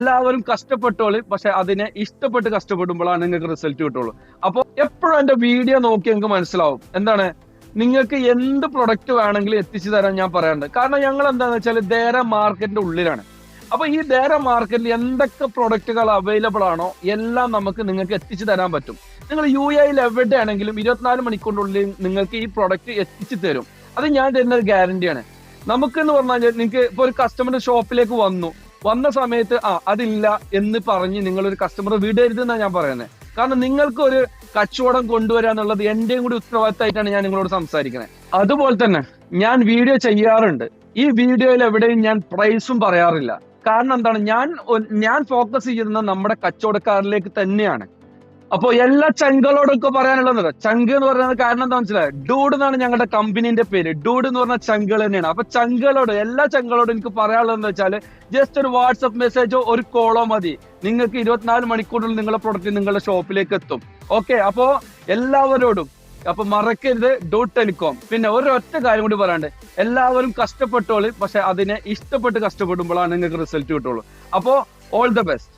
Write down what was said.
എല്ലാവരും കഷ്ടപ്പെട്ടോളൂ, പക്ഷെ അതിനെ ഇഷ്ടപ്പെട്ട് കഷ്ടപ്പെടുമ്പോഴാണ് നിങ്ങൾക്ക് റിസൾട്ട് കിട്ടുള്ളൂ. അപ്പോൾ എപ്പോഴും എന്റെ വീഡിയോ നോക്കി നിങ്ങൾക്ക് മനസ്സിലാവും എന്താണ് നിങ്ങൾക്ക് എന്ത് പ്രൊഡക്റ്റ് വേണമെങ്കിലും എത്തിച്ചു തരാൻ ഞാൻ പറയാറുണ്ട്. കാരണം ഞങ്ങൾ എന്താണെന്ന് വെച്ചാൽ ദേര മാർക്കറ്റിന്റെ ഉള്ളിലാണ്. അപ്പൊ ഈ ദേര മാർക്കറ്റിൽ എന്തൊക്കെ പ്രൊഡക്റ്റുകൾ അവൈലബിൾ ആണോ എല്ലാം നിങ്ങൾക്ക് എത്തിച്ചു തരാൻ പറ്റും. നിങ്ങൾ UAE എവിടെയാണെങ്കിലും 24 മണിക്കൂറിനുള്ളിൽ നിങ്ങൾക്ക് ഈ പ്രൊഡക്റ്റ് എത്തിച്ചു തരും. അത് ഞാൻ തരുന്ന ഒരു ഗ്യാരണ്ടിയാണ്. നമുക്കെന്ന് പറഞ്ഞാൽ നിങ്ങൾക്ക് ഇപ്പൊ ഒരു കസ്റ്റമറുടെ ഷോപ്പിലേക്ക് വന്ന സമയത്ത് അതില്ല എന്ന് പറഞ്ഞ് നിങ്ങളൊരു കസ്റ്റമർ വിടരുതെന്നാണ് ഞാൻ പറയുന്നത്. കാരണം നിങ്ങൾക്ക് ഒരു കച്ചവടം കൊണ്ടുവരിക എന്നുള്ളത് എന്റെയും കൂടി ഉത്തരവാദിത്തമായിട്ടാണ് ഞാൻ നിങ്ങളോട് സംസാരിക്കുന്നത്. അതുപോലെ തന്നെ ഞാൻ വീഡിയോ ചെയ്യാറുണ്ട്. ഈ വീഡിയോയിൽ എവിടെയും ഞാൻ പ്രൈസും പറയാറില്ല. കാരണം എന്താണ്, ഞാൻ ഫോക്കസ് ചെയ്യുന്നത് നമ്മുടെ കച്ചവടക്കാരിലേക്ക് തന്നെയാണ്. അപ്പൊ എല്ലാ ചങ്കളോടൊക്കെ പറയാനുള്ളത്, ചങ്ക് എന്ന് പറയുന്നത് കാരണം എന്താ മനസ്സിലായോ, ഡൂഡ് എന്നാണ് ഞങ്ങളുടെ കമ്പനീന്റെ പേര്. ഡൂഡ് എന്ന് പറഞ്ഞ ചങ്കൾ തന്നെയാണ്. അപ്പൊ എല്ലാ ചങ്കളോടും എനിക്ക് പറയാനുള്ളത് എന്താ വെച്ചാൽ ജസ്റ്റ് ഒരു വാട്സപ്പ് മെസ്സേജോ ഒരു കോളോ മതി, നിങ്ങൾക്ക് 24 മണിക്കൂറിനുള്ളിൽ നിങ്ങളുടെ പ്രൊഡക്റ്റ് നിങ്ങളുടെ ഷോപ്പിലേക്ക് എത്തും. ഓക്കെ, അപ്പോ എല്ലാവരോടും അപ്പൊ മറക്കരുത് ഡൂഡ് ടെലികോം. പിന്നെ ഒരൊറ്റ കാര്യം കൂടി പറയാണ്ട്, എല്ലാവരും കഷ്ടപ്പെട്ടോളൂ, പക്ഷെ അതിനെ ഇഷ്ടപ്പെട്ട് കഷ്ടപ്പെടുമ്പോഴാണ് നിങ്ങൾക്ക് റിസൾട്ട് കിട്ടുള്ളൂ. അപ്പോ ഓൾ ദ ബെസ്റ്റ്.